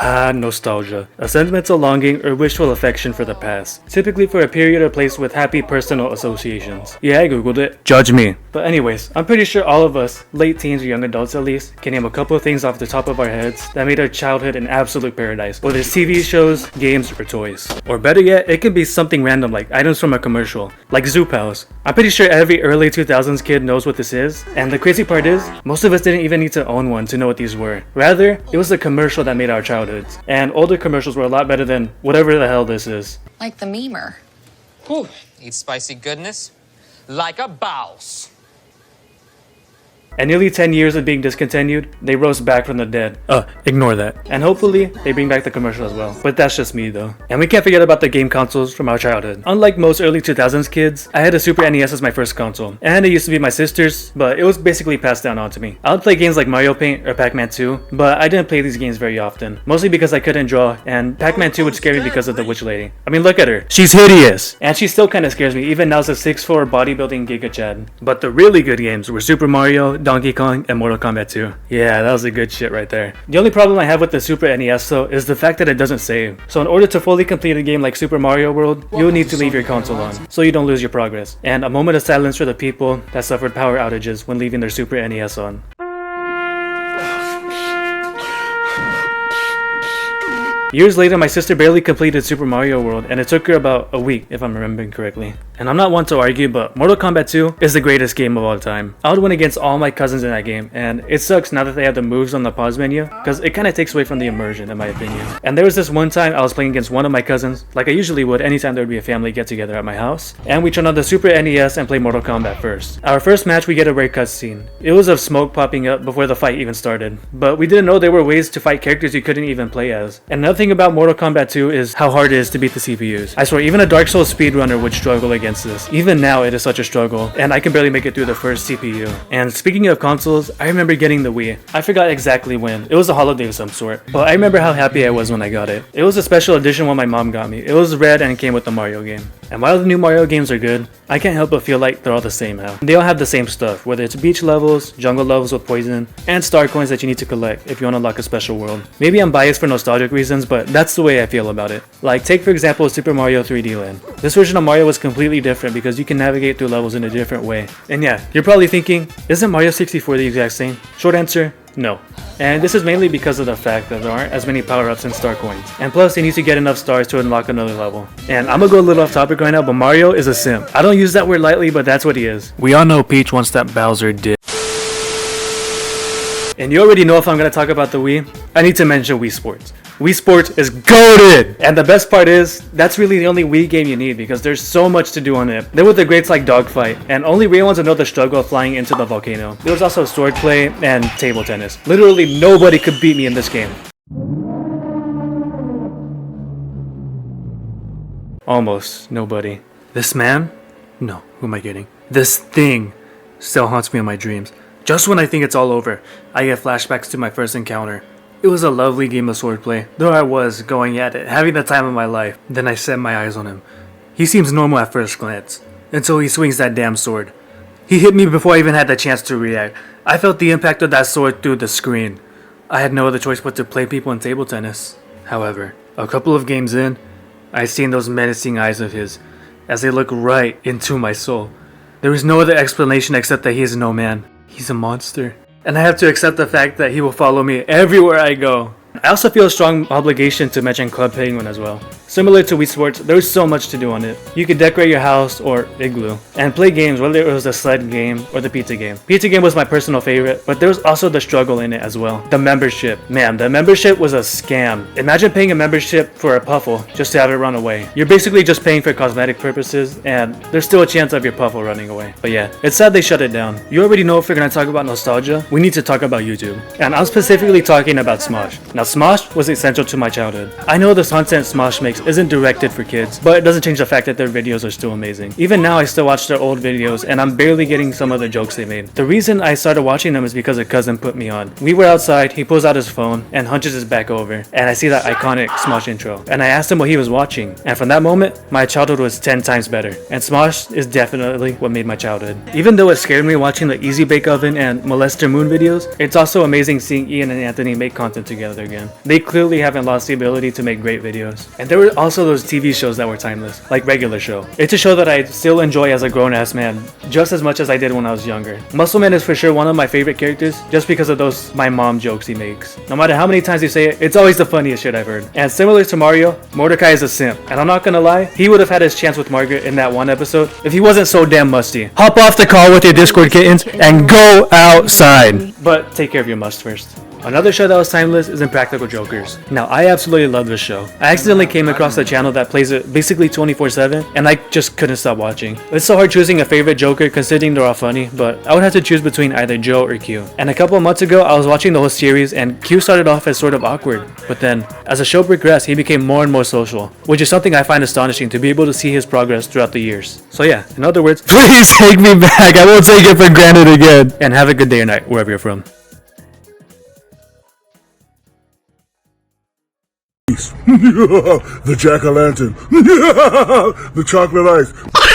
Ah, nostalgia. A sentimental longing or wishful affection for the past. Typically for a period or place with happy personal associations. Yeah, I googled it. Judge me. But anyways, I'm pretty sure all of us, late teens or young adults at least, can name a couple of things off the top of our heads that made our childhood an absolute paradise. Whether it's TV shows, games, or toys. Or better yet, it could be something random like items from a commercial. Like Zoo Pals. I'm pretty sure every early 2000s kid knows what this is. And the crazy part is, most of us didn't even need to own one to know what these were. Rather, it was the commercial that made our childhoods. And older commercials were a lot better than whatever the hell this is. Like the memer. Whew, eat spicy goodness like a boss. And nearly 10 years of being discontinued, they rose back from the dead. Ignore that. And hopefully, they bring back the commercial as well. But that's just me though. And we can't forget about the game consoles from our childhood. Unlike most early 2000s kids, I had a Super NES as my first console. And it used to be my sister's, but it was basically passed down onto me. I would play games like Mario Paint or Pac-Man 2, but I didn't play these games very often. Mostly because I couldn't draw, and Pac-Man 2 would scare me because of the witch lady. I mean, look at her. She's hideous! And she still kinda scares me, even now as a 6'4" bodybuilding Giga Chad. But the really good games were Super Mario, Donkey Kong, and Mortal Kombat 2. Yeah, that was a good shit right there. The only problem I have with the Super NES though is the fact that it doesn't save. So in order to fully complete a game like Super Mario World, you'll need to leave your console on, so you don't lose your progress. And a moment of silence for the people that suffered power outages when leaving their Super NES on. Years later, my sister barely completed Super Mario World, and it took her about a week, if I'm remembering correctly. And I'm not one to argue, but Mortal Kombat 2 is the greatest game of all time. I would win against all my cousins in that game, and it sucks now that they have the moves on the pause menu, because it kind of takes away from the immersion, in my opinion. And there was this one time I was playing against one of my cousins, like I usually would anytime there would be a family get-together at my house, and we turned on the Super NES and played Mortal Kombat first. Our first match, we get a rare cutscene. It was of smoke popping up before the fight even started, but we didn't know there were ways to fight characters you couldn't even play as. And another thing about Mortal Kombat 2 is how hard it is to beat the CPUs. I swear, even a Dark Souls speedrunner would struggle against this. Even now, it is such a struggle, and I can barely make it through the first CPU. And speaking of consoles, I remember getting the Wii. I forgot exactly when. It was a holiday of some sort, but I remember how happy I was when I got it. It was a special edition one my mom got me. It was red and it came with the Mario game. And while the new Mario games are good, I can't help but feel like they're all the same now. They all have the same stuff, whether it's beach levels, jungle levels with poison, and star coins that you need to collect if you want to unlock a special world. Maybe I'm biased for nostalgic reasons, but that's the way I feel about it. Like, take for example Super Mario 3D Land. This version of Mario was completely different because you can navigate through levels in a different way. And yeah, you're probably thinking, isn't Mario 64 the exact same? Short answer, no. And this is mainly because of the fact that there aren't as many power-ups and star coins. And plus, you need to get enough stars to unlock another level. And I'm gonna go a little off topic right now, but Mario is a simp. I don't use that word lightly, but that's what he is. We all know Peach wants that Bowser dick. And you already know if I'm gonna talk about the Wii, I need to mention Wii Sports. Wii Sports is GOATED! And the best part is, that's really the only Wii game you need because there's so much to do on it. There were the greats like Dogfight, and only real ones would know the struggle of flying into the volcano. There was also swordplay and table tennis. Literally nobody could beat me in this game. Almost nobody. This man? No, who am I kidding? This thing still haunts me in my dreams. Just when I think it's all over, I get flashbacks to my first encounter. It was a lovely game of swordplay. There I was, going at it, having the time of my life. Then I set my eyes on him. He seems normal at first glance, until he swings that damn sword. He hit me before I even had the chance to react. I felt the impact of that sword through the screen. I had no other choice but to play people in table tennis. However, a couple of games in, I seen those menacing eyes of his, as they look right into my soul. There is no other explanation except that he is no man. He's a monster. And I have to accept the fact that he will follow me everywhere I go. I also feel a strong obligation to mention Club Penguin as well. Similar to Wii Sports, there's so much to do on it. You could decorate your house or igloo and play games, whether it was the sled game or the pizza game. Pizza game was my personal favorite, but there was also the struggle in it as well. The membership. Man, the membership was a scam. Imagine paying a membership for a puffle just to have it run away. You're basically just paying for cosmetic purposes, and there's still a chance of your puffle running away. But yeah, it's sad they shut it down. You already know if we're gonna talk about nostalgia, we need to talk about YouTube. And I'm specifically talking about Smosh. Now Smosh was essential to my childhood. I know the content Smosh makes isn't directed for kids, but it doesn't change the fact that their videos are still amazing. Even now I still watch their old videos and I'm barely getting some of the jokes they made. The reason I started watching them is because a cousin put me on. We were outside, he pulls out his phone and hunches his back over, and I see that iconic Smosh intro. And I asked him what he was watching, and from that moment, my childhood was 10 times better. And Smosh is definitely what made my childhood. Even though it scared me watching the Easy Bake Oven and Molester Moon videos, it's also amazing seeing Ian and Anthony make content together again. again. They clearly haven't lost the ability to make great videos. And there were also those TV shows that were timeless, like Regular Show. It's a show that I still enjoy as a grown-ass man, just as much as I did when I was younger. Muscleman is for sure one of my favorite characters, just because of those my mom jokes he makes. No matter how many times you say it, it's always the funniest shit I've heard. And similar to Mario, Mordecai is a simp. And I'm not gonna lie, he would have had his chance with Margaret in that one episode if he wasn't so damn musty. Hop off the call with your Discord kittens and go outside. But take care of your must first. Another show that was timeless is Impractical Jokers. Now, I absolutely love this show. I accidentally came across a channel that plays it basically 24/7, and I just couldn't stop watching. It's so hard choosing a favorite Joker considering they're all funny, but I would have to choose between either Joe or Q. And a couple of months ago, I was watching the whole series, and Q started off as sort of awkward. But then, as the show progressed, he became more and more social, which is something I find astonishing to be able to see his progress throughout the years. So yeah, in other words, please take me back, I won't take it for granted again. And have a good day or night, wherever you're from. The jack-o'-lantern. The chocolate ice.